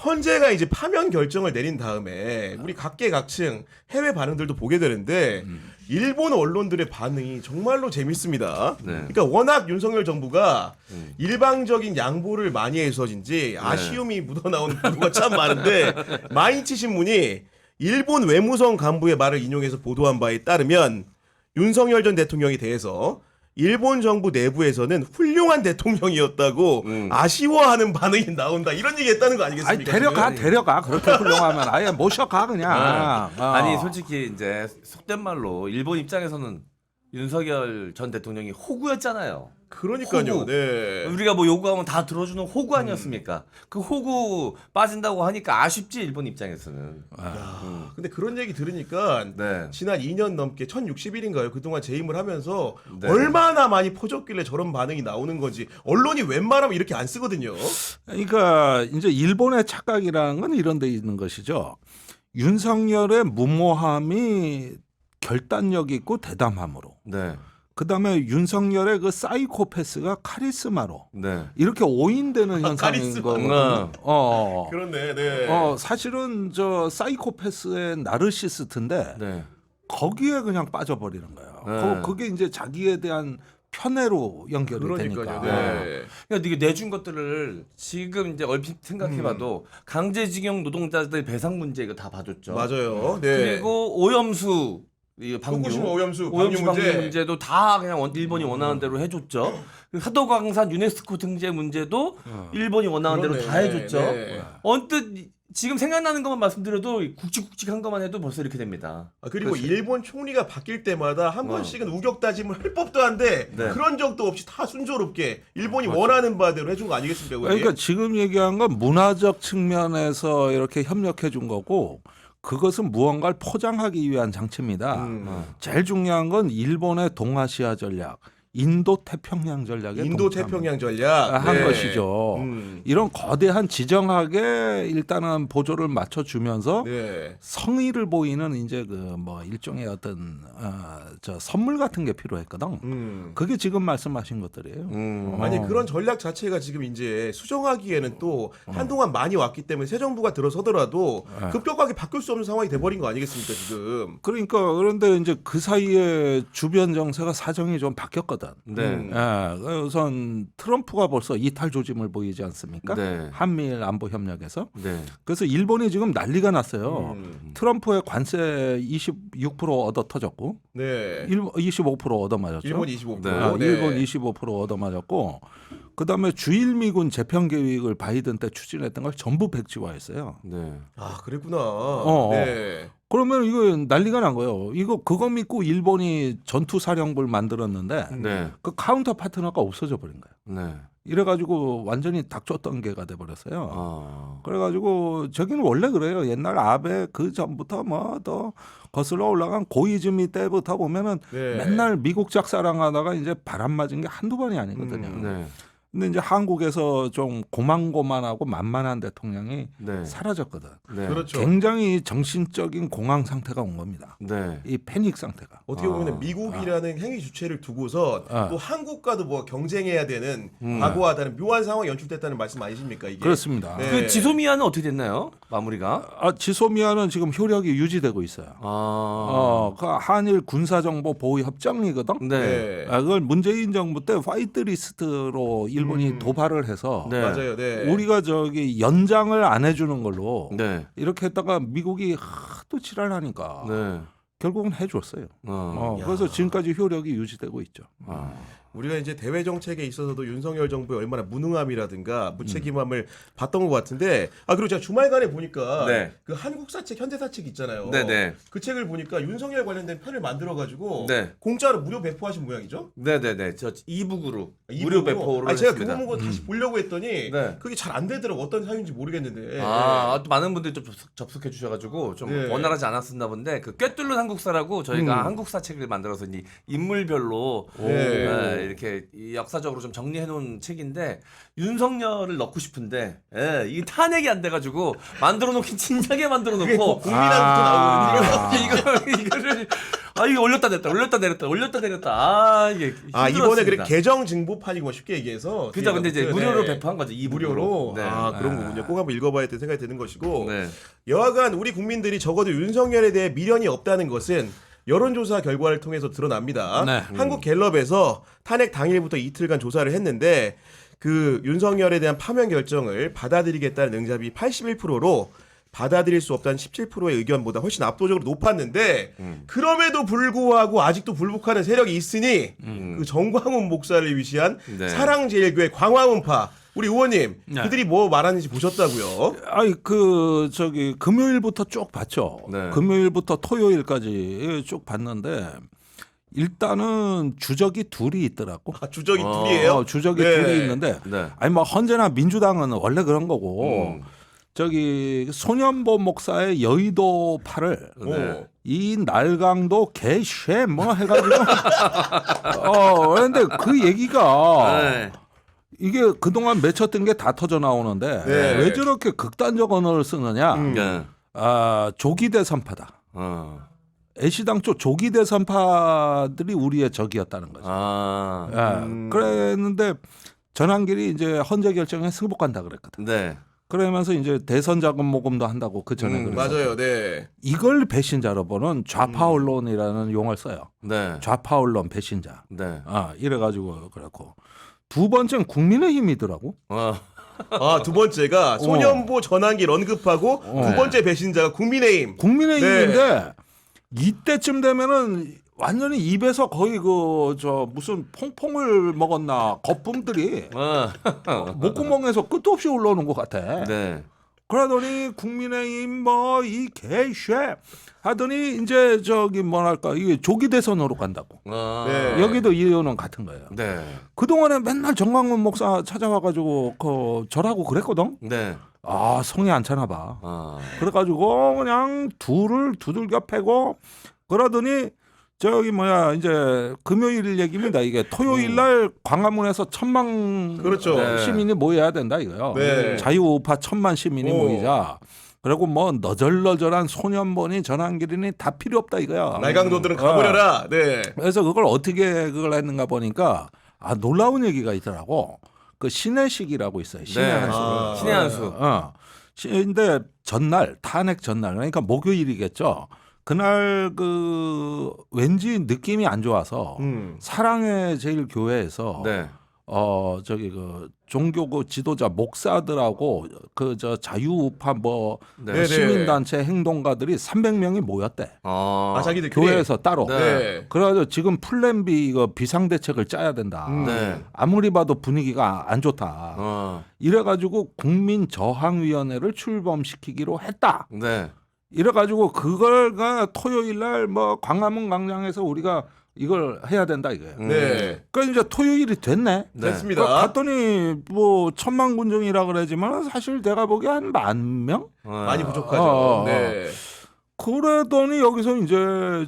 헌재가 이제 파면 결정을 내린 다음에 우리 각계각층 해외 반응들도 보게 되는데 일본 언론들의 반응이 정말로 재밌습니다. 네. 그러니까 워낙 윤석열 정부가 일방적인 양보를 많이 해서인지 아쉬움이 묻어나오는 보도가 참 많은데 마이니치 신문이 일본 외무성 간부의 말을 인용해서 보도한 바에 따르면 윤석열 전 대통령에 대해서 일본 정부 내부에서는 훌륭한 대통령이었다고 아쉬워하는 반응이 나온다 이런 얘기했다는 거 아니겠습니까? 아니 지금? 데려가 그렇게 훌륭하면 아예 모셔가 그냥. 아니 솔직히 이제 속된 말로 일본 입장에서는 윤석열 전 대통령이 호구였잖아요. 그러니까요. 호구. 네. 우리가 뭐 요구하면 다 들어주는 호구 아니었습니까? 그 호구 빠진다고 하니까 아쉽지 일본 입장에서는. 근데 그런 얘기 들으니까 네. 지난 2년 넘게 1060일인가요? 그동안 재임을 하면서 네. 얼마나 많이 퍼졌길래 저런 반응이 나오는 건지 언론이 웬만하면 이렇게 안 쓰거든요. 그러니까 이제 일본의 착각이라는 건 이런 데 있는 것이죠. 윤석열의 무모함이 결단력 있고 대담함으로. 네. 그다음에 윤석열의 그 사이코패스가 카리스마로 네. 이렇게 오인되는 현상인 카리스마. 거거든요. 그렇네. 네. 사실은 저 사이코패스의 나르시스트인데 네. 거기에 그냥 빠져버리는 거예요. 네. 그게 이제 자기에 대한 편애로 연결이 그러니까요. 되니까. 네. 그러니까 이게 내준 것들을 지금 이제 얼핏 생각해봐도 강제징용 노동자들 배상 문제 이거 다 봐줬죠. 맞아요. 네. 그리고 오염수 이 방류, 후쿠시마 오염수 오염수 방류 문제. 문제도 다 그냥 일본이 원하는 대로 해줬죠. 그리고 하도강산 유네스코 등재 문제도 일본이 원하는 대로 그러네. 다 해줬죠. 네. 언뜻 지금 생각나는 것만 말씀드려도 굵직굵직한 것만 해도 벌써 이렇게 됩니다. 그리고 그렇지. 일본 총리가 바뀔 때마다 한 번씩은 우격다짐을 할 법도 한데 네. 그런 적도 없이 다 순조롭게 일본이 원하는 바대로 해준 거 아니겠습니까? 그게? 그러니까 지금 얘기한 건 문화적 측면에서 이렇게 협력해 준 거고 그것은 무언가를 포장하기 위한 장치입니다. 제일 중요한 건 일본의 동아시아 전략, 인도 태평양 전략에 인도 태평양 전략 한 네. 것이죠. 이런 거대한 지정학에 일단은 보조를 맞춰주면서 네. 성의를 보이는 이제 그 뭐 일종의 어떤 저 선물 같은 게 필요했거든. 그게 지금 말씀하신 것들이에요. 아니 그런 전략 자체가 지금 이제 수정하기에는 또 한동안 많이 왔기 때문에 새 정부가 들어서더라도 급격하게 바뀔 수 없는 상황이 돼버린 거 아니겠습니까 지금? 그러니까 그런데 이제 그 사이에 주변 정세가 사정이 좀 바뀌었거든. 네. 우선 트럼프가 벌써 이탈 조짐을 보이지 않습니까? 네. 한미일 안보 협력에서. 네. 그래서 일본이 지금 난리가 났어요. 트럼프의 관세 26% 얻어 터졌고, 네. 25% 얻어 맞았죠. 일본 25%. 네. 일본 25% 얻어 맞았고, 그 다음에 주일미군 재편 계획을 바이든 때 추진했던 걸 전부 백지화했어요. 네. 아 그랬구나. 네. 그러면 이거 난리가 난 거예요. 그거 믿고 일본이 전투 사령부를 만들었는데 네. 그 카운터 파트너가 없어져 버린 거예요. 네. 이래가지고 완전히 닥쳤던개가 돼버렸어요. 아. 그래가지고 저기는 원래 그래요. 옛날 아베 그 전부터 뭐 더 거슬러 올라간 고이즈미 때부터 보면은 네. 맨날 미국 짝사랑하다가 이제 바람 맞은 게 한두 번이 아니거든요. 네. 근데 이제 한국에서 좀 고만고만하고 만만한 대통령이 네. 사라졌거든. 네. 그렇죠. 굉장히 정신적인 공황 상태가 온 겁니다. 네. 이 패닉 상태가. 어떻게 보면 미국이라는 행위 주체를 두고서 또 한국과도 뭐 경쟁해야 되는 과거하다는 묘한 상황이 연출됐다는 말씀 아니십니까 이게? 그렇습니다. 네. 그 지소미아는 어떻게 됐나요? 마무리가? 지소미아는 지금 효력이 유지되고 있어요. 그 한일 군사정보 보호 협정이거든. 네. 네. 그걸 문재인 정부 때 화이트리스트로 일본이 도발을 해서 네. 맞아요. 네. 우리가 저기 연장을 안 해주는 걸로 네. 이렇게 했다가 미국이 하도 지랄하니까 네. 결국은 해줬어요. 어. 그래서 지금까지 효력이 유지되고 있죠. 우리가 이제 대외 정책에 있어서도 윤석열 정부의 얼마나 무능함이라든가 무책임함을 봤던 것 같은데 그리고 제가 주말간에 보니까 네. 그 한국사책 현대사책 있잖아요. 네네. 그 책을 보니까 윤석열 관련된 편을 만들어가지고 네. 공짜로 무료 배포하신 모양이죠? 네네네. 저 이북으로 이북으로? 무료 배포를 아니, 제가 했습니다. 그거 보고 다시 보려고 했더니 네. 그게 잘 안 되더라고. 어떤 사유인지 모르겠는데. 또 많은 분들이 좀 접속해 주셔가지고 좀 네. 원활하지 않았었나 본데 그 꿰뚫는 한국사라고 저희가 한국사 책을 만들어서 이 인물별로 네. 이렇게 이 역사적으로 좀 정리해 놓은 책인데 윤석열을 넣고 싶은데 예, 이 탄핵이 안 돼가지고 만들어 놓긴 진작에 만들어 그게 놓고 국민당부터 나오거든요. 이거를 이게 올렸다 내렸다 이게 이번에 힘들었습니다. 그래 개정 증보판이고 쉽게 얘기해서. 그죠. 근데 이제 네. 무료로 배포한 거죠. 무료로. 네. 그런 거군요. 꼭 한번 읽어봐야 될 생각이 드는 것이고. 네. 여하간 우리 국민들이 적어도 윤석열에 대해 미련이 없다는 것은 여론조사 결과를 통해서 드러납니다. 네. 한국갤럽에서 탄핵 당일부터 이틀간 조사를 했는데 그 윤석열에 대한 파면 결정을 받아들이겠다는 응답이 81%로 받아들일 수 없다는 17%의 의견보다 훨씬 압도적으로 높았는데 그럼에도 불구하고 아직도 불복하는 세력이 있으니 그 정광훈 목사를 위시한 네. 사랑제일교회 광화문파 우리 의원님 네. 그들이 뭐 말하는지 보셨다고요? 금요일부터 쭉 봤죠. 네. 금요일부터 토요일까지 쭉 봤는데 일단은 주적이 둘이 있더라고. 주적이 둘이에요? 주적이 네. 둘이 있는데 네. 아니 뭐 언제나 민주당은 원래 그런 거고 소년보 목사의 여의도 파를 네. 이 날강도 개쉐 뭐 해가지고 그런데 그 얘기가 네. 이게 그동안 맺혔던 게 다 터져 나오는데 네. 왜 저렇게 극단적 언어를 쓰느냐? 네. 조기 대선파다. 어. 애시당 쪽 조기 대선파들이 우리의 적이었다는 거죠. 그랬는데 전환길이 이제 헌재 결정에 승복한다 그랬거든. 네. 그러면서 이제 대선 자금 모금도 한다고 그 전에 그랬어. 맞아요. 네. 이걸 배신자로 보는 좌파 언론이라는 용어를 써요. 네. 좌파 언론 배신자. 네. 이래가지고 그렇고 두 번째는 국민의힘이더라고. 두 번째가 소년보 전환길 언급하고 두 번째 배신자가 국민의힘. 국민의힘인데 이때쯤 되면은 완전히 입에서 거의 무슨 퐁퐁을 먹었나 거품들이 목구멍에서 끝도 없이 올라오는 것 같아. 네. 그러더니 국민의힘 이 개쉐 하더니 이제 이게 조기 대선으로 간다고. 네. 여기도 이유는 같은 거예요. 네. 그동안에 맨날 정광훈 목사 찾아와가지고 절하고 그랬거든. 네. 성이 안 차나 봐. 그래가지고 그냥 둘을 두들겨 패고 그러더니 이제 금요일 얘기입니다. 이게 토요일 날 광화문에서 1,000만 그렇죠. 시민이 모여야 된다 이거요. 네. 자유우파 1,000만 시민이 모이자. 그리고 너절너절한 소년본이 전환길이니 다 필요 없다 이거야. 날강도들은 가버려라. 네. 그래서 그걸 어떻게 그걸 했는가 보니까 놀라운 얘기가 있더라고. 그 신혜식이라고 있어요. 신의 네. 한수. 신의 한수. 근데 전날 탄핵 전날 그러니까 목요일이겠죠. 그날 왠지 느낌이 안 좋아서 사랑의 제일 교회에서 네. 종교 지도자 목사들하고 자유우파 네네. 시민단체 행동가들이 300명이 모였대. 자기들끼리 교회에서 따로. 네. 그래가지고 지금 플랜 B 비상대책을 짜야 된다. 네. 아무리 봐도 분위기가 안 좋다. 이래가지고 국민저항위원회를 출범시키기로 했다. 네. 이래가지고 그걸 토요일 날 광화문 광장에서 우리가 이걸 해야 된다 이거예요. 네. 그러니까 이제 토요일이 됐네. 됐습니다. 갔더니 1,000만 군중이라 그러지만 사실 내가 보기에 한 10,000명? 많이 부족하죠. 네. 그러더니 여기서 이제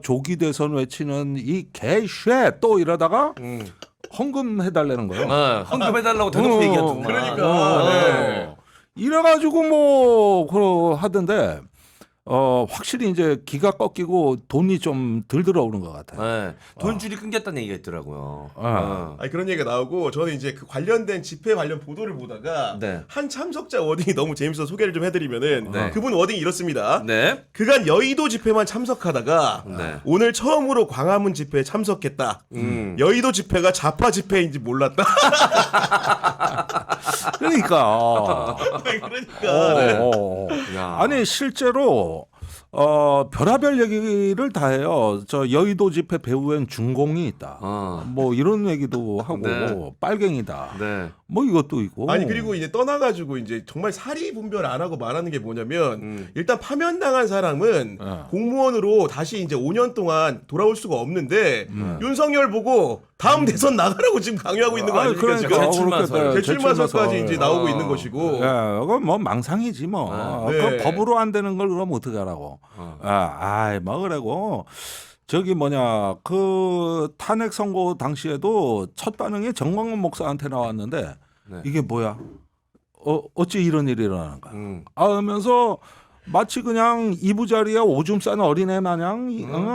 조기 대선 외치는 이 개쉐 또 이러다가 헌금해달라는 거예요. 헌금해달라고 대놓고 얘기하더만. 그러니까. 네. 이래가지고 하던데 확실히 이제 기가 꺾이고 돈이 좀 덜 들어오는 것 같아요. 네. 돈줄이 끊겼다는 얘기가 있더라고요. 그런 얘기가 나오고 저는 이제 그 관련된 집회 관련 보도를 보다가 네. 한 참석자 워딩이 너무 재밌어서 소개를 좀 해드리면은 네. 그분 워딩이 이렇습니다. 네. 그간 여의도 집회만 참석하다가 네. 오늘 처음으로 광화문 집회에 참석했다. 여의도 집회가 좌파 집회인지 몰랐다. 그러니까. 야. 아니 실제로 별의별 얘기를 다 해요. 여의도 집회 배후엔 중공이 있다. 이런 얘기도 하고 네. 빨갱이다. 네. 이것도 있고. 아니 그리고 이제 떠나가지고 이제 정말 사리 분별 안 하고 말하는 게 뭐냐면 일단 파면당한 사람은 공무원으로 다시 이제 5년 동안 돌아올 수가 없는데 윤석열 보고 다음 대선 나가라고 지금 강요하고 있는 거 아닙니까? 지금? 재출마설. 재출마설까지 이제 나오고 있는 것이고. 그건 망상이지 네. 그건 법으로 안 되는 걸 그럼 어떻게 하라고. 그러고 저기 뭐냐 그 탄핵 선고 당시에도 첫 반응이 정광훈 목사한테 나왔는데 네. 이게 뭐야? 어찌 이런 일이 일어나는가? 음. 하면서 마치 그냥 이부자리에 오줌 싼 어린애 마냥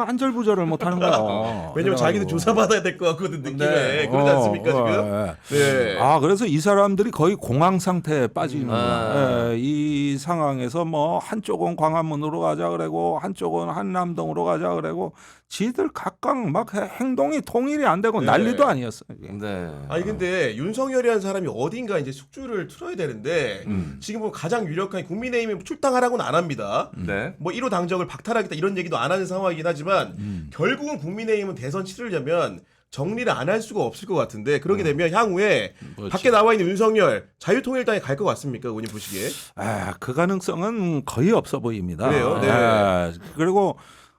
안절부절을 못하는 거야. 왜냐면 자기도 조사받아야 될 것 같거든 느낌에. 네. 그러지 않습니까 지금? 네. 아 그래서 이 사람들이 거의 공황 상태에 빠지는 거야. 이 상황에서 뭐 한쪽은 광화문으로 가자 그러고 한쪽은 한남동으로 가자 그러고 지들 각각 막 행동이 통일이 안 되고 네. 난리도 아니었어. 이게. 네. 아니 근데 윤석열이라는 사람이 어딘가 이제 숙주를 틀어야 되는데 지금 뭐 가장 유력한 국민의힘에 출당하라고는 안 합니다. 네. 뭐 1호 당적을 박탈하겠다 이런 얘기도 안 하는 상황이긴 하지만 결국은 국민의힘은 대선 치르려면 정리를 안 할 수가 없을 것 같은데 그러게 되면 향후에 그렇지. 밖에 나와 있는 윤석열 자유통일당에 갈 것 같습니까? 의원님 보시기에? 그 가능성은 거의 없어 보입니다. 그래요? 네. 그리고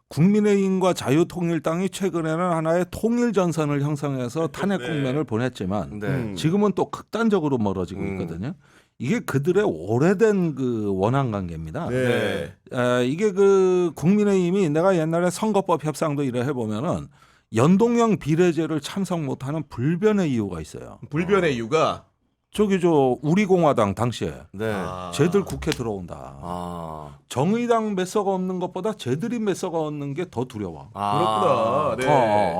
국민의힘과 자유통일당이 최근에는 하나의 통일 전선을 형성해서 탄핵 네. 국면을 보냈지만 네. 지금은 또 극단적으로 멀어지고 있거든요. 이게 그들의 오래된 그 원한 관계입니다. 네. 이게 그 국민의힘이 내가 옛날에 선거법 협상도 이래 해보면은 연동형 비례제를 참석 못하는 불변의 이유가 있어요. 불변의 이유가 저기 저 우리공화당 당시에 네. 쟤들 국회 들어온다. 아. 정의당 매서가 없는 것보다 쟤들이 매서가 없는 게 더 두려워. 그렇구나. 네.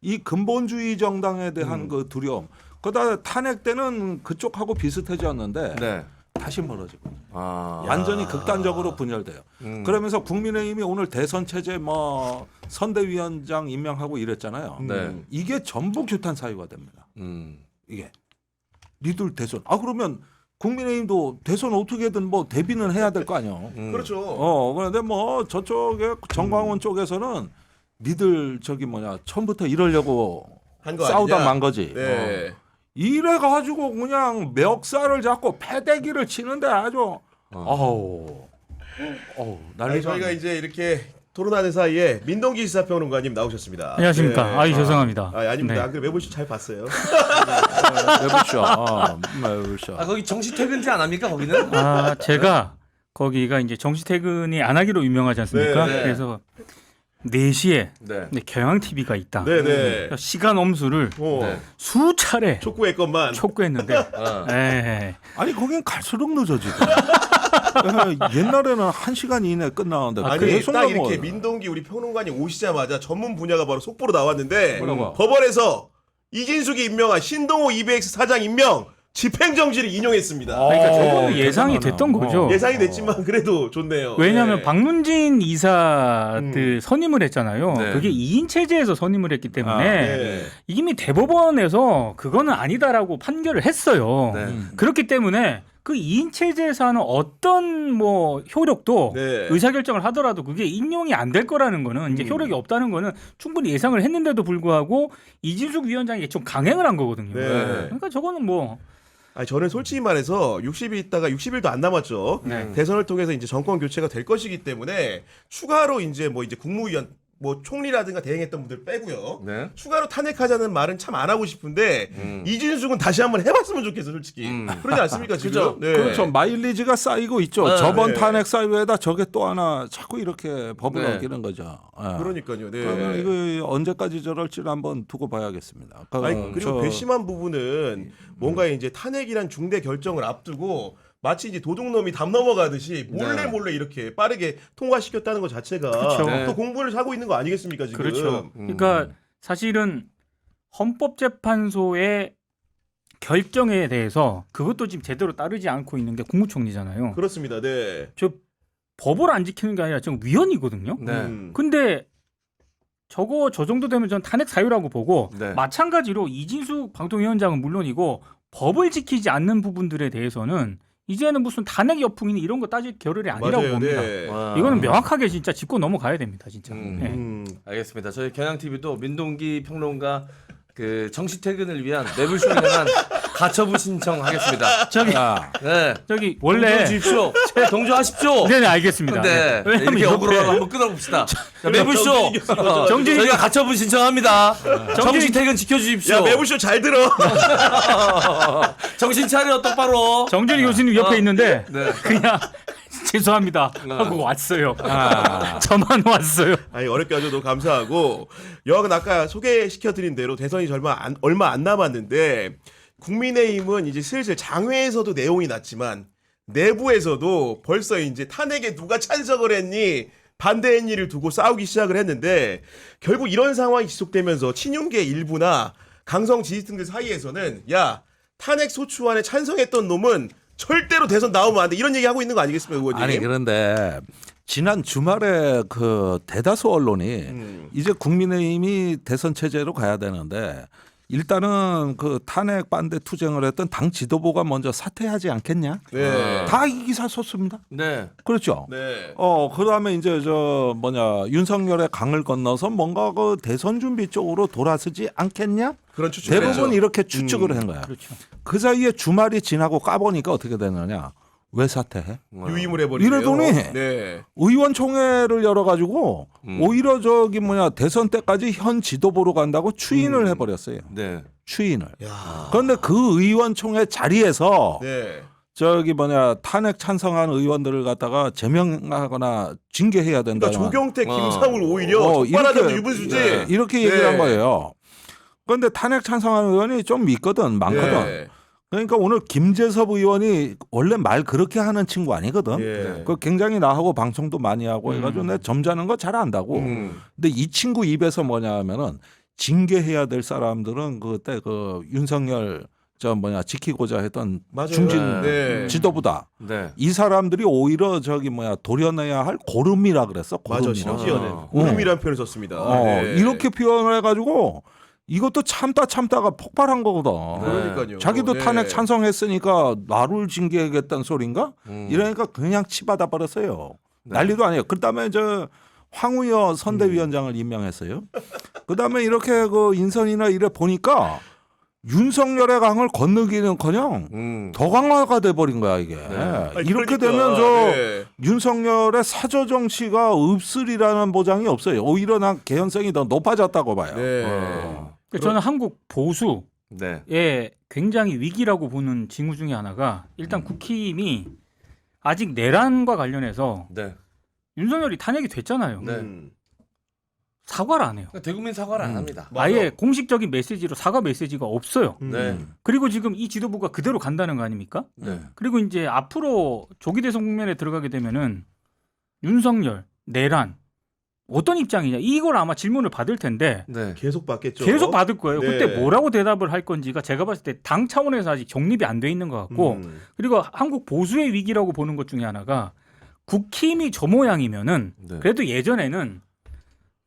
이 근본주의 정당에 대한 그 두려움. 그러다 탄핵 때는 그쪽하고 비슷해졌는데 네. 다시 멀어지고 아. 완전히 극단적으로 분열돼요. 그러면서 국민의힘이 오늘 대선 체제 뭐 선대위원장 임명하고 이랬잖아요. 네. 이게 전부 규탄 사유가 됩니다. 이게 니들 대선. 그러면 국민의힘도 대선 어떻게든 뭐 대비는 해야 될 거 아니에요. 그렇죠. 그런데 뭐 저쪽에 정광훈 쪽에서는 니들 저기 뭐냐 처음부터 이러려고 한 거 싸우다 아니냐? 만 거지. 네. 이래 가지고 그냥 멱살을 잡고 패대기를 치는데 아주 난리 아니, 저희가 이제 이렇게 토론하는 사이에 민동기 시사평론가님 나오셨습니다. 안녕하십니까. 네. 죄송합니다. 아닙니다. 네. 안 그래 매불쇼 잘 봤어요. 매불쇼. 거기 정시 퇴근제 안 합니까 거기는? 제가 거기가 이제 정시 퇴근이 안 하기로 유명하지 않습니까? 네. 그래서 4시에 네. 경향 TV가 있다. 네네. 시간 엄수를 네. 수차례 촉구의 것만. 촉구했는데 아니 거긴 갈수록 늦어지고. 옛날에는 1시간 이내 끝나는데 아니 계속 딱 넘어가요. 이렇게 민동기 우리 평론가님 오시자마자 전문 분야가 바로 속보로 나왔는데 뭐라고? 법원에서 이진숙이 임명한 신동호 EBX 사장 임명 집행정지를 인용했습니다. 그러니까 저거는 어, 예상이 대단하다. 됐던 거죠. 예상이 됐지만 그래도 좋네요. 왜냐하면 네. 박문진 이사 선임을 했잖아요. 네. 그게 2인 체제에서 선임을 했기 때문에 네. 이미 대법원에서 그거는 아니다라고 판결을 했어요. 네. 그렇기 때문에 그 2인 체제에서 하는 어떤 뭐 효력도 네. 의사결정을 하더라도 그게 인용이 안 될 거라는 거는 이제 효력이 없다는 거는 충분히 예상을 했는데도 불구하고 이진숙 위원장이 좀 강행을 한 거거든요. 네. 그러니까 저거는 뭐 아니 저는 솔직히 말해서 60일 있다가 60일도 안 남았죠. 네. 대선을 통해서 이제 정권 교체가 될 것이기 때문에 추가로 이제 뭐 이제 국무위원 뭐 총리라든가 대행했던 분들 빼고요. 네. 추가로 탄핵하자는 말은 참 안 하고 싶은데 이진숙은 다시 한번 해봤으면 좋겠어 솔직히. 그러지 않습니까 지금? 그죠? 네. 그렇죠. 마일리지가 쌓이고 있죠. 네. 저번 네. 탄핵 사유에다 저게 또 하나 자꾸 이렇게 법을 네. 어기는 거죠. 그러니까요. 네. 그러면 이거 언제까지 저럴지를 한번 두고 봐야겠습니다. 아니 그리고 괘씸한 부분은 뭔가 이제 탄핵이란 중대 결정을 앞두고 마치 이제 도둑놈이 담 넘어가듯이 몰래 이렇게 빠르게 통과시켰다는 것 자체가 그렇죠. 네. 또 공부를 사고 있는 거 아니겠습니까 지금? 그렇죠. 그러니까 사실은 헌법재판소의 결정에 대해서 그것도 지금 제대로 따르지 않고 있는 게 국무총리잖아요. 그렇습니다. 네. 저 법을 안 지키는 게 아니라 지금 위헌이거든요. 네. 근데 저 정도 되면 전 탄핵 사유라고 보고 네. 마찬가지로 이진숙 방통위원장은 물론이고 법을 지키지 않는 부분들에 대해서는 이제는 무슨 탄핵 여풍이니 이런 거 따질 겨를이 아니라고 맞아요. 봅니다. 네. 이거는 명확하게 진짜 짚고 넘어가야 됩니다, 진짜. 네. 알겠습니다. 저희 경향TV도 민동기 평론가 그 정시 퇴근을 위한 매불쇼에 관한 가처분 신청하겠습니다. 네. 원래 동조 주십시오. 동조하십시오. 네네 알겠습니다. 네. 왜냐면 이렇게 옆에 억울하고 한번 끊어봅시다. 자, 매불쇼. 정진이- 저희가 가처분 신청합니다. 정시 퇴근 지켜주십시오. 야 매부쇼 잘 들어. 정신 차려 똑바로. 정준희 교수님 옆에 있는데 네. 그냥 죄송합니다 하고 왔어요. 아. 저만 왔어요. 아니 어렵게 와줘도 감사하고 여하간 아까 소개시켜드린 대로 대선이 얼마 안 남았는데 국민의힘은 이제 슬슬 장외에서도 내용이 났지만 내부에서도 벌써 이제 탄핵에 누가 찬성을 했니 반대했니를 두고 싸우기 시작을 했는데 결국 이런 상황이 지속되면서 친윤계 일부나 강성 지지층들 사이에서는 야 탄핵 소추안에 찬성했던 놈은 절대로 대선 나오면 안 돼 이런 얘기하고 있는 거 아니겠습니까 의원님? 아니 그런데 지난 주말에 그 대다수 언론이 이제 국민의힘이 대선 체제로 가야 되는데 일단은 그 탄핵 반대 투쟁을 했던 당 지도부가 먼저 사퇴하지 않겠냐? 네. 다 이 기사 썼습니다. 네. 그렇죠. 네. 그다음에 이제 윤석열의 강을 건너서 뭔가 그 대선 준비 쪽으로 돌아서지 않겠냐? 그런 추측을 대부분 했죠. 이렇게 추측을 한 거야. 그렇죠. 그 사이에 주말이 지나고 까보니까 어떻게 되느냐? 왜 사퇴해? 유임을 해버리네요. 이러더니 네. 의원총회를 열어가지고 오히려 대선 때까지 현 지도부로 간다고 추인을 해버렸어요. 네. 추인을. 야. 그런데 그 의원총회 자리에서 네. 탄핵 찬성한 의원들을 갖다가 제명하거나 징계해야 된다. 그러니까 조경태, 김상울 오히려 적발하자고 유분수지. 이렇게 얘기를 네. 한 거예요. 그런데 탄핵 찬성한 의원이 좀 있거든, 많거든. 네. 그러니까 오늘 김재섭 의원이 원래 말 그렇게 하는 친구 아니거든. 예. 그 굉장히 나하고 방송도 많이 하고 해가지고 내 점잖은 거 잘 안다고. 근데 이 친구 입에서 뭐냐면은 징계해야 될 사람들은 그때 그 윤석열 지키고자 했던 맞아요. 중진 네. 지도부다. 네. 이 사람들이 오히려 도려내야 할 고름이라 그랬어. 맞아, 고름이라. 심지어는 어. 고름이라는 표현을 썼습니다. 네. 이렇게 표현을 해가지고 이것도 참다가 폭발한 거거든. 그러니까요. 자기도 네. 탄핵 찬성했으니까 나를 징계하겠다는 소린가? 이러니까 그냥 치받아 버렸어요. 난리도 아니에요. 그다음에 황우여 선대위원장을 임명했어요. 그다음에 이렇게 그 인선이나 이래 보니까 윤석열의 강을 건너기는커녕 더 강화가 돼 버린 거야 이게. 아니, 이렇게 그러니까, 되면 네. 윤석열의 사저 정치가 없으리라는 보장이 없어요. 오히려 난 개연성이 더 높아졌다고 봐요. 네. 저는 한국 보수의 네. 굉장히 위기라고 보는 징후 중에 하나가 일단 국힘이 아직 내란과 관련해서 네. 윤석열이 탄핵이 됐잖아요. 네. 사과를 안 해요. 그러니까 대국민 사과를 안 합니다. 아예 공식적인 메시지로 사과 메시지가 없어요. 네. 그리고 지금 이 지도부가 그대로 간다는 거 아닙니까? 네. 그리고 이제 앞으로 조기 대선 국면에 들어가게 되면은 윤석열, 내란 어떤 입장이냐 이걸 아마 질문을 받을 텐데 네. 계속 받겠죠. 계속 받을 거예요. 네. 그때 뭐라고 대답을 할 건지가 제가 봤을 때 당 차원에서 아직 정립이 안 돼 있는 것 같고 그리고 한국 보수의 위기라고 보는 것 중에 하나가 국힘이 저 모양이면은 네. 그래도 예전에는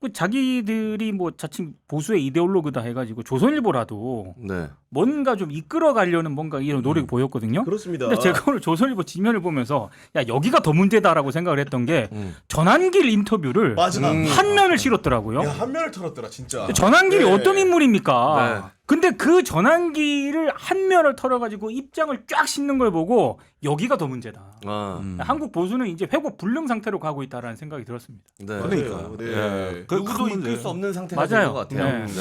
그 자기들이 뭐 자칭 보수의 이데올로그다 해가지고 조선일보라도 네. 뭔가 좀 이끌어가려는 뭔가 이런 노력이 보였거든요. 그렇습니다. 근데 제가 오늘 조선일보 지면을 보면서 야 여기가 더 문제다라고 생각을 했던 게 전한길 인터뷰를 맞아. 한 면을 실었더라고요. 야, 한 면을 털었더라 진짜. 전한길이 네. 어떤 인물입니까? 네. 근데 그 전한길을 한 면을 털어가지고 입장을 쫙 싣는 걸 보고 여기가 더 문제다. 한국 보수는 이제 회복 불능 상태로 가고 있다라는 생각이 들었습니다. 네. 그러니까. 네. 예. 그 누구도 큰 이끌 문제. 수 없는 상태가 맞아요. 된 것 같아요. 네.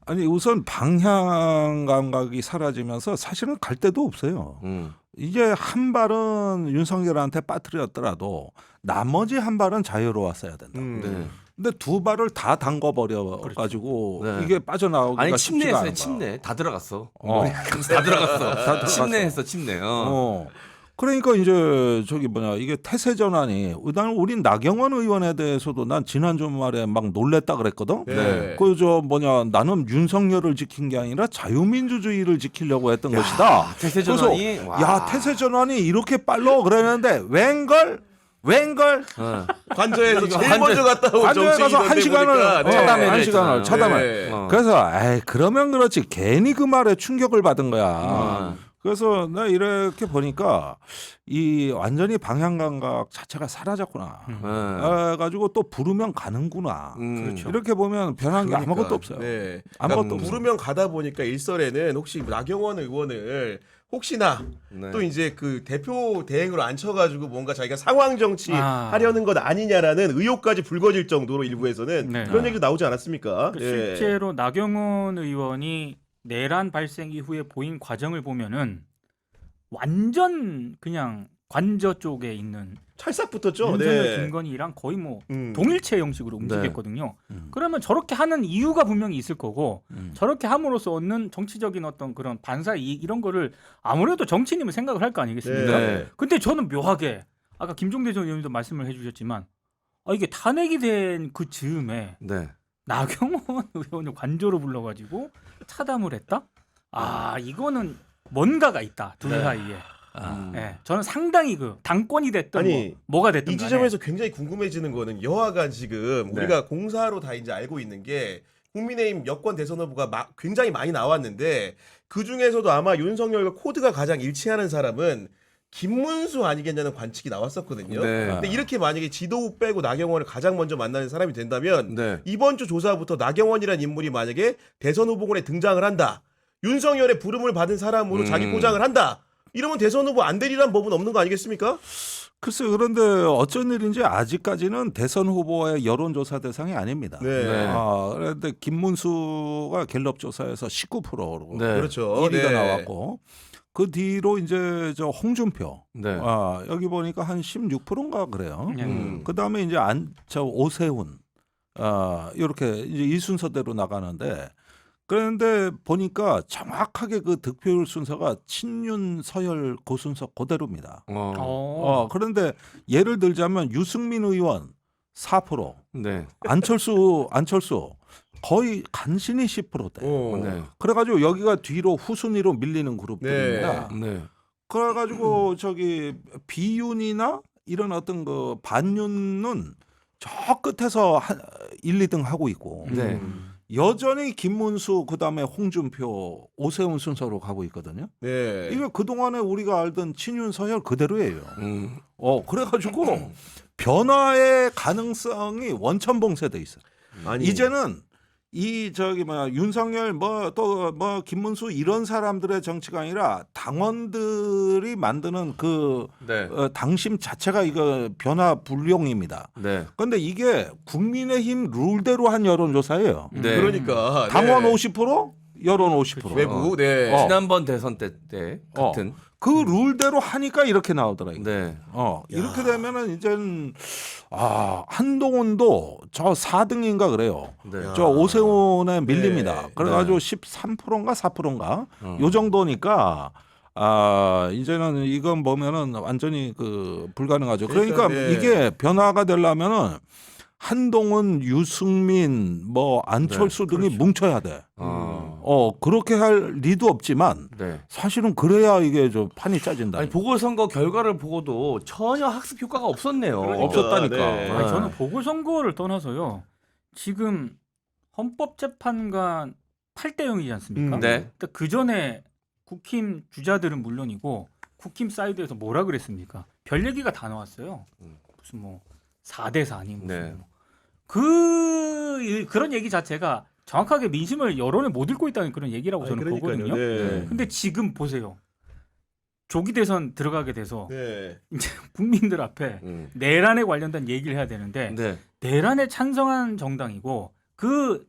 아니 우선 방향 감각이 사라지면서 사실은 갈 데도 없어요. 이제 한 발은 윤석열한테 빠뜨렸더라도 나머지 한 발은 자유로웠어야 된다. 네. 근데 두 발을 다 담궈버려 가지고 네. 이게 빠져나오기가 아니 쉽지가 침내했어요. 않은 거야. 침내 다 들어갔어. 어. 다 들어갔어. 침내했어. 침내. 그러니까 이제 이게 태세 전환이 나는 우리 나경원 의원에 대해서도 난 지난 주말에 막 놀랬다 그랬거든. 네. 나는 윤석열을 지킨 게 아니라 자유민주주의를 지키려고 했던 것이다. 태세 그래서 전환이 태세 전환이 이렇게 빨라 그랬는데 웬걸 관저에서 제일 먼저 갔다 온 관저에 가서 한 시간을 차담회를 차담을. 네. 그래서 그러면 그렇지 괜히 그 말에 충격을 받은 거야. 그래서 나 이렇게 보니까 이 완전히 방향 감각 자체가 사라졌구나. 가지고 또 부르면 가는구나. 그렇죠. 이렇게 보면 변한 게 아무것도 없어요. 네. 아무것도 그러니까 없어요. 부르면 가다 보니까 일설에는 혹시 나경원 의원을 혹시나 네. 또 이제 그 대표 대행으로 앉혀가지고 뭔가 자기가 상황 정치 아. 하려는 것 아니냐라는 의혹까지 불거질 정도로 일부에서는 네. 그런 얘기도 나오지 않았습니까? 그 예. 실제로 나경원 의원이 내란 발생 이후에 보인 과정을 보면은 완전 그냥 관저 쪽에 있는 찰싹 붙었죠. 윤석열, 네. 김건희랑 거의 뭐 음. 동일체 형식으로 움직였거든요. 그러면 저렇게 하는 이유가 분명히 있을 거고 저렇게 함으로써 얻는 정치적인 어떤 그런 반사 이익 이런 거를 아무래도 정치인이면 생각을 할 거 아니겠습니까? 네. 근데 저는 묘하게 아까 김종대 전 의원님도 말씀을 해주셨지만 이게 탄핵이 된 그 즈음에 네. 나경원 의원을 관저로 불러가지고 차담을 했다? 이거는 뭔가가 있다 둘 네. 사이에. 저는 상당히 그 당권이 됐든 아니, 뭐가 됐든 이 간에 지점에서 굉장히 궁금해지는 거는 여하간 지금 네. 우리가 공사로 다 이제 알고 있는 게 국민의힘 여권 대선 후보가 굉장히 많이 나왔는데 그 중에서도 아마 윤석열과 코드가 가장 일치하는 사람은 김문수 아니겠냐는 관측이 나왔었거든요. 네. 근데 이렇게 만약에 지도부 빼고 나경원을 가장 먼저 만나는 사람이 된다면 네. 이번 주 조사부터 나경원이라는 인물이 만약에 대선 후보군에 등장을 한다. 윤석열의 부름을 받은 사람으로 자기 포장을 한다. 이러면 대선 후보 안 되리란 법은 없는 거 아니겠습니까? 글쎄 그런데 어쩐 일인지 아직까지는 대선 후보의 여론조사 대상이 아닙니다. 네. 그런데 김문수가 갤럽 조사에서 19%로 네. 그렇죠. 1위가 네. 나왔고 그 뒤로 이제 저 홍준표 네. 여기 보니까 한 16%인가 그래요. 음. 그 다음에 이제 오세훈 이렇게 이제 이 순서대로 나가는데 그런데 보니까 정확하게 그 득표율 순서가 친윤 서열 그 순서 그대로입니다. 그런데 예를 들자면 유승민 의원 4%, 네. 안철수 거의 간신히 10%대. 네. 그래가지고 여기가 뒤로 후순위로 밀리는 그룹들입니다. 네. 그래가지고 저기 비윤이나 이런 어떤 그 반윤은 저 끝에서 1, 2등 하고 있고 네. 여전히 김문수 그다음에 홍준표 오세훈 순서로 가고 있거든요. 네. 이게 그동안에 우리가 알던 친윤 서열 그대로예요. 그래가지고 변화의 가능성이 원천봉쇄돼 있어요. 아니, 이제는 이 저기 윤석열 또 김문수 이런 사람들의 정치가 아니라 당원들이 만드는 그 네. 당심 자체가 이거 변화 불용입니다. 네. 그런데 이게 국민의힘 룰대로 한 여론조사예요. 네. 그러니까 당원 네. 50%, 여론 50%. 외부 네. 지난번 대선 때 같은. 그 룰대로 하니까 이렇게 나오더라고요. 네. 이렇게 되면은 이제는 한동훈도 저 4등인가 그래요. 네. 저 오세훈에 밀립니다. 네. 그래가지고 13%인가 4%인가 요 정도니까 이제는 이건 보면은 완전히 그 불가능하죠. 그러니까 네. 이게 변화가 되려면은 한동훈, 유승민, 안철수 등이 뭉쳐야 돼. 그렇게 할 리도 없지만 네. 사실은 그래야 이게 좀 판이 짜진다. 아니 보궐선거 결과를 보고도 전혀 학습 효과가 없었네요. 그러니까, 없었다니까. 네. 아니, 저는 보궐선거를 떠나서요. 지금 헌법재판관 8대 0이지 않습니까? 네. 그 전에 국힘 주자들은 물론이고 국힘 사이드에서 뭐라 그랬습니까? 별 얘기가 다 나왔어요. 무슨 4대 4니 무슨 네. 그런 얘기 자체가 정확하게 민심을 여론을 못 읽고 있다는 그런 얘기라고 저는 보거든요. 네. 근데 지금 보세요. 조기 대선 들어가게 돼서 네. 이제 국민들 앞에 내란에 관련된 얘기를 해야 되는데 네. 내란에 찬성한 정당이고 그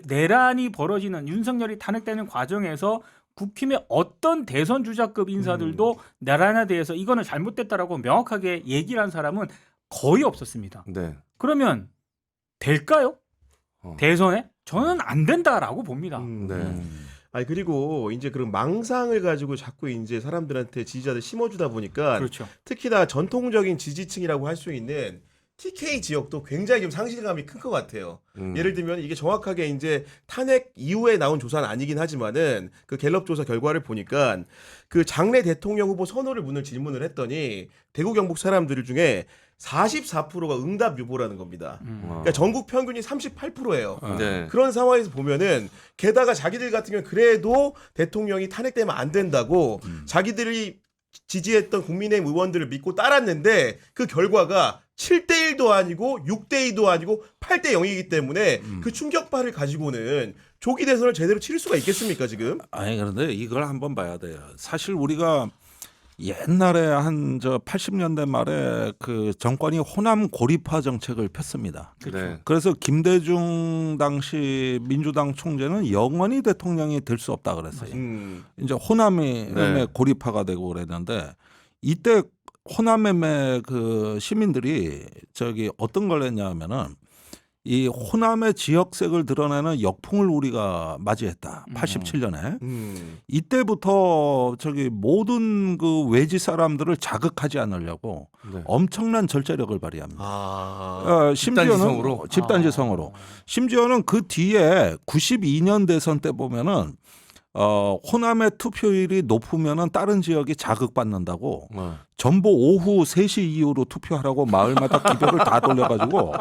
내란이 벌어지는 윤석열이 탄핵되는 과정에서 국힘의 어떤 대선 주자급 인사들도 내란에 대해서 이거는 잘못됐다라고 명확하게 얘기를 한 사람은 거의 없었습니다. 네. 그러면 될까요? 대선에? 저는 안 된다라고 봅니다. 네. 아니 그리고 이제 그런 망상을 가지고 자꾸 이제 사람들한테 지지자들 심어주다 보니까 그렇죠. 특히나 전통적인 지지층이라고 할 수 있는 TK 지역도 굉장히 좀 상실감이 큰 것 같아요. 예를 들면 이게 정확하게 이제 탄핵 이후에 나온 조사는 아니긴 하지만은 그 갤럽 조사 결과를 보니까 그 장래 대통령 후보 선호를 묻는 질문을 했더니 대구 경북 사람들 중에 44%가 응답 유보라는 겁니다. 그러니까 전국 평균이 38%예요. 네. 그런 상황에서 보면은 게다가 자기들 같은 경우는 그래도 대통령이 탄핵되면 안 된다고 자기들이 지지했던 국민의힘 의원들을 믿고 따랐는데 그 결과가 7대1도 아니고 6대2도 아니고 8대0이기 때문에 그 충격파를 가지고는 조기 대선을 제대로 치를 수가 있겠습니까 지금? 아니 그런데 이걸 한번 봐야 돼요. 사실 우리가 옛날에 한 80년대 말에 그 정권이 호남 고립화 정책을 폈습니다. 네. 그래서 김대중 당시 민주당 총재는 영원히 대통령이 될 수 없다 그랬어요. 이제 호남이 네. 고립화가 되고 그랬는데 이때 호남의 그 시민들이 저기 어떤 걸 했냐면은 이 호남의 지역색을 드러내는 역풍을 우리가 맞이했다. 87년에. 이때부터 저기 모든 그 외지 사람들을 자극하지 않으려고 네. 엄청난 절제력을 발휘합니다. 집단지성으로? 집단지성으로. 심지어는 그 뒤에 92년 대선 때 보면은 호남의 투표율이 높으면은 다른 지역이 자극받는다고 전부 오후 3시 이후로 투표하라고 마을마다 기별을 다 돌려가지고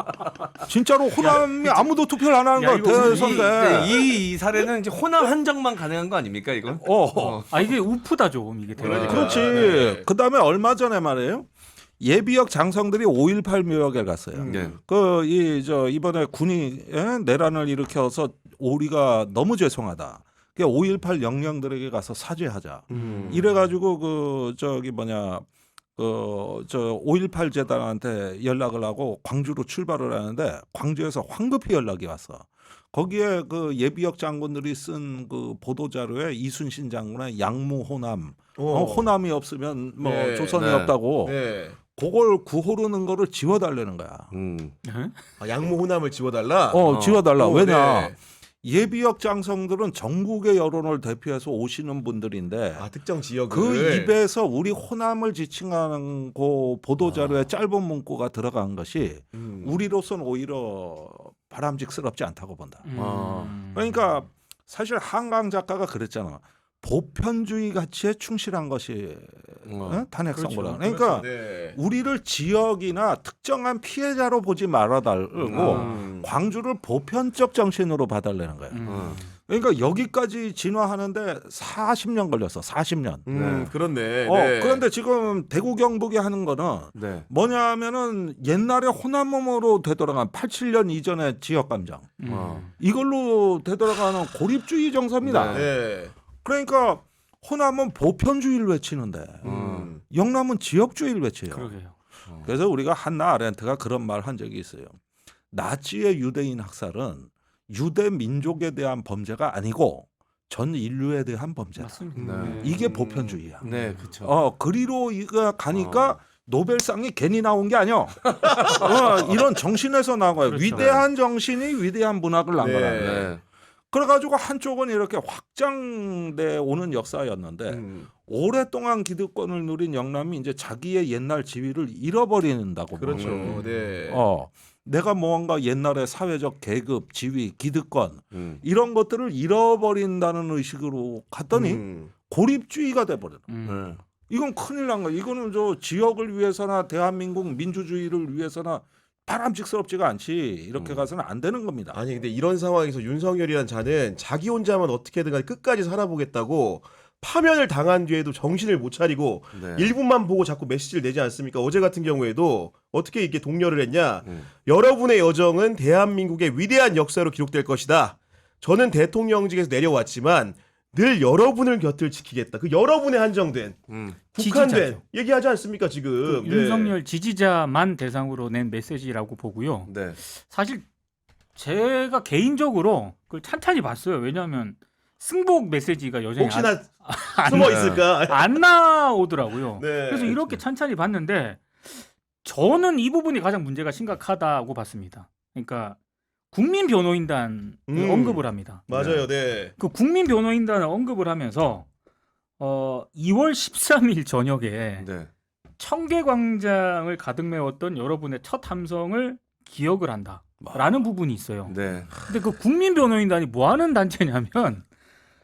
진짜로 호남이 아무도 투표를 안 하는 거야 대선때. 이 사례는 이제 호남 한정만 가능한 거 아닙니까 이건? 아 이게 우프다 좀 이게 대단히. 그렇지. 네. 그다음에 얼마 전에 말이에요. 예비역 장성들이 5.18 묘역에 갔어요. 네. 이번에 군이 내란을 일으켜서 우리가 너무 죄송하다. 5.18 영령들에게 가서 사죄하자. 이래가지고 5.18 재단한테 연락을 하고 광주로 출발을 하는데 광주에서 황급히 연락이 왔어. 거기에 그 예비역 장군들이 쓴 그 보도 자료에 이순신 장군의 양무 호남, 호남이 없으면 뭐 네. 조선이 네. 없다고. 네. 그걸 구호르는 거를 지워달라는 거야. 양모 호남을 지워달라. 지워달라. 왜냐? 네. 예비역 장성들은 전국의 여론을 대표해서 오시는 분들인데 특정 지역을 그 입에서 우리 호남을 지칭하는 그 보도자료에 짧은 문구가 들어간 것이 우리로서는 오히려 바람직스럽지 않다고 본다. 그러니까 사실 한강 작가가 그랬잖아. 보편주의 가치에 충실한 것이 탄핵 선고다. 그렇죠. 그러니까 네. 우리를 지역이나 특정한 피해자로 보지 말아달고 광주를 보편적 정신으로 봐달라는 거예요. 그러니까 여기까지 진화하는데 40년 걸렸어. 40년. 그렇네. 네. 그런데 지금 대구 경북이 하는 거는 네. 뭐냐면은 옛날에 호남으로 되돌아간 87년 이전의 지역 감정 이걸로 되돌아가는 고립주의 정서입니다. 네. 그러니까 호남은 보편주의를 외치는데 영남은 지역주의를 외쳐요. 그러게요. 그래서 우리가 한나 아렌트가 그런 말 한 적이 있어요. 나치의 유대인 학살은 유대 민족에 대한 범죄가 아니고 전 인류에 대한 범죄다. 맞습니다. 네. 이게 보편주의야. 네, 그렇죠. 그리로 이거 가니까 노벨상이 괜히 나온 게 아니야. 이런 정신에서 나온 거야. 그렇죠. 위대한 정신이 위대한 문학을 낳은 네. 거라. 네. 그래가지고 한쪽은 이렇게 확장돼 오는 역사였는데 오랫동안 기득권을 누린 영남이 이제 자기의 옛날 지위를 잃어버린다고. 그렇죠. 보는 거예요. 네. 내가 뭔가 옛날의 사회적 계급, 지위, 기득권 이런 것들을 잃어버린다는 의식으로 갔더니 고립주의가 돼버려. 이건 큰일 난 거야. 이거는 저 지역을 위해서나 대한민국 민주주의를 위해서나 바람직스럽지가 않지. 이렇게 가서는 안 되는 겁니다. 아니 근데 이런 상황에서 윤석열이란 자는 자기 혼자만 어떻게든 간에 끝까지 살아보겠다고 파면을 당한 뒤에도 정신을 못 차리고 네. 1분만 보고 자꾸 메시지를 내지 않습니까? 어제 같은 경우에도 어떻게 이렇게 독려를 했냐? 여러분의 여정은 대한민국의 위대한 역사로 기록될 것이다. 저는 대통령직에서 내려왔지만 늘 여러분을 곁을 지키겠다. 그 여러분의 한정된 국한된 지지자죠. 얘기하지 않습니까 지금? 네. 윤석열 지지자만 대상으로 낸 메시지라고 보고요. 네. 사실 제가 개인적으로 그걸 찬찬히 봤어요. 왜냐하면 승복 메시지가 여전히 혹시나 숨어 있을까? 안 나오더라고요. 네. 그래서 이렇게 찬찬히 봤는데 저는 이 부분이 가장 문제가 심각하다고 봤습니다. 그러니까 국민 변호인단을 언급을 합니다. 맞아요, 네. 그 국민 변호인단을 언급을 하면서 2월 13일 저녁에 네. 청계광장을 가득 메웠던 여러분의 첫 함성을 기억을 한다라는 부분이 있어요. 네. 근데 그 국민 변호인단이 뭐 하는 단체냐면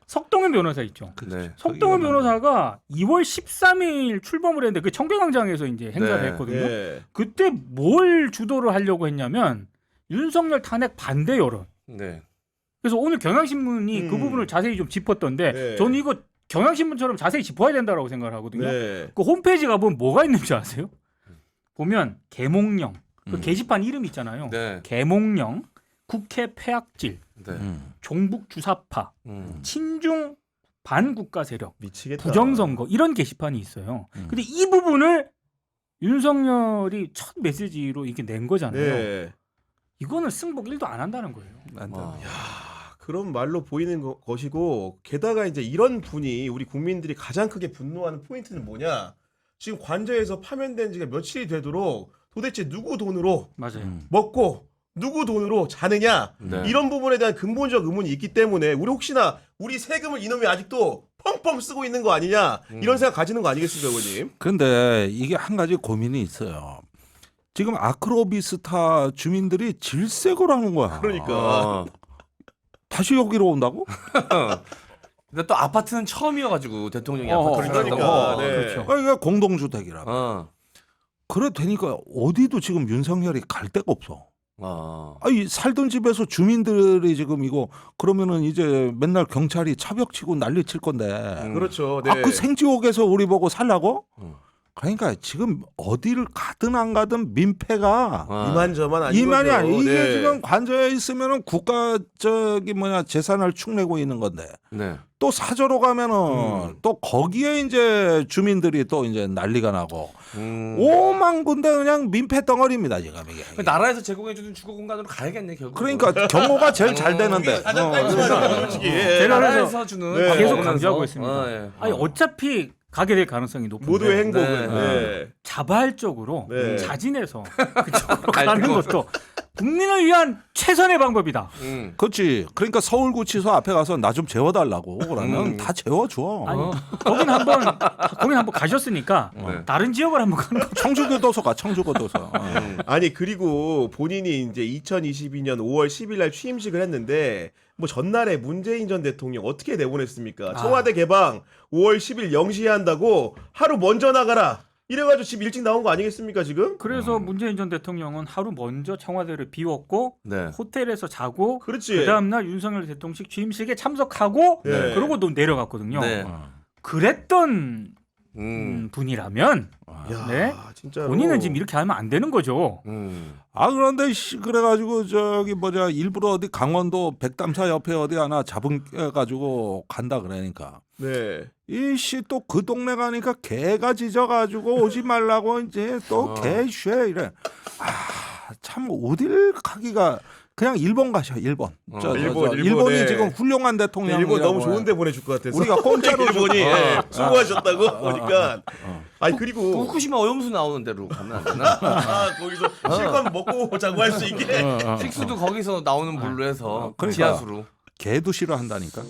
석동현 변호사 있죠. 네. 석동현 변호사가 2월 13일 출범을 했는데 그 청계광장에서 이제 행사를 네. 했거든요. 네. 그때 뭘 주도를 하려고 했냐면 윤석열 탄핵 반대 여론. 네. 그래서 오늘 경향신문이 그 부분을 자세히 좀 짚었던데 네. 저는 이거 경향신문처럼 자세히 짚어야 된다고 생각을 하거든요. 네. 그 홈페이지 가보면 뭐가 있는지 아세요? 보면 계몽령, 그 게시판 이름 있잖아요. 네. 계몽령, 국회 폐악질, 네. 종북 주사파, 친중 반국가 세력, 미치겠다. 부정선거 이런 게시판이 있어요. 근데 이 부분을 윤석열이 첫 메시지로 이렇게 낸 거잖아요. 네. 이거는 승복 1도 안 한다는 거예요. 그런 말로 보이는 것이고 게다가 이제 이런 분이 우리 국민들이 가장 크게 분노하는 포인트는 뭐냐? 지금 관저에서 파면된 지가 며칠이 되도록 도대체 누구 돈으로 맞아요. 먹고 누구 돈으로 자느냐 네. 이런 부분에 대한 근본적 의문이 있기 때문에 우리 혹시나 우리 세금을 이놈이 아직도 펑펑 쓰고 있는 거 아니냐 이런 생각 가지는 거 아니겠습니까, 의원님? 그런데 이게 한 가지 고민이 있어요. 지금 아크로비스타 주민들이 질색을 하는 거야. 그러니까 어. 다시 여기로 온다고? 근데 또 아파트는 처음이어가지고 대통령이 어, 아파트를 그러니까. 갔다고. 네. 그렇죠. 그러니까 공동주택이라. 그래 되니까 어디도 지금 윤석열이 갈 데가 없어. 아니 살던 집에서 주민들이 지금 이거 그러면은 이제 맨날 경찰이 차벽치고 난리칠 건데. 그렇죠. 네. 아 그 생지옥에서 우리 보고 살라고? 음. 그러니까 지금 어디를 가든 안 가든 민폐가 이만저만 아닌 이만이 거죠. 아니 이게 네. 지금 관저에 있으면은 국가적인 재산을 축내고 있는 건데 네. 또 사저로 가면은 또 거기에 이제 주민들이 또 이제 난리가 나고 오만 군데 그냥 민폐 덩어리입니다 지금 이게. 나라에서 제공해주는 주거 공간으로 가야겠네 결국. 그러니까 경호가 제일 잘 되는데. 가장 깔끔하죠, 솔직히. 예. 제가 나라에서 주는 네. 계속 보면서. 강조하고 있습니다. 예. 아니 어차피 가게 될 가능성이 높은데 모두의 행복은 네. 네. 자발적으로 네. 자진해서 그쪽으로 가는 알고. 것도 국민을 위한 최선의 방법이다. 그렇지. 그러니까 서울구치소 앞에 가서 나 좀 재워달라고 그러면 다 재워줘. 아니 거긴 한번 가셨으니까 네. 다른 지역을 한번 가는 거. 청주교도소 가 청주교도소. 아니 그리고 본인이 이제 2022년 5월 10일 날 취임식을 했는데 뭐 전날에 문재인 전 대통령 어떻게 내보냈습니까? 청와대 개방 5월 10일 0시에 한다고 하루 먼저 나가라. 이래가지고 집 일찍 나온 거 아니겠습니까 지금? 그래서 문재인 전 대통령은 하루 먼저 청와대를 비웠고 네. 호텔에서 자고 그렇지. 그 다음날 윤석열 대통령 취임식에 참석하고 네. 그러고 또 내려갔거든요. 네. 그랬던 분이라면 야, 네? 진짜로. 본인은 지금 이렇게 하면 안 되는 거죠. 아 그런데 그래가지고 저기 뭐냐 일부러 어디 강원도 백담사 옆에 어디 하나 잡은가지고 간다 그러니까 네. 이씨 또 그 동네 가니까 개가 짖어가지고 오지 말라고 이제 또 개쉬 이래. 아 참 어딜 가기가 그냥 일본 가셔 일본. 일본이 일본이 지금 훌륭한 대통령. 일본 너무 좋은데 보내줄 것 같아서 우리가 공짜로 일본이 예, 수고하셨다고 보니까 아니 그리고 후쿠시마 오염수 나오는 데로 가면 안 되나? 거기서 실컷 먹고 자고 할 수 있게 식수도 거기서 나오는 물로 해서 그러니까. 지하수로. 개도 싫어한다니까.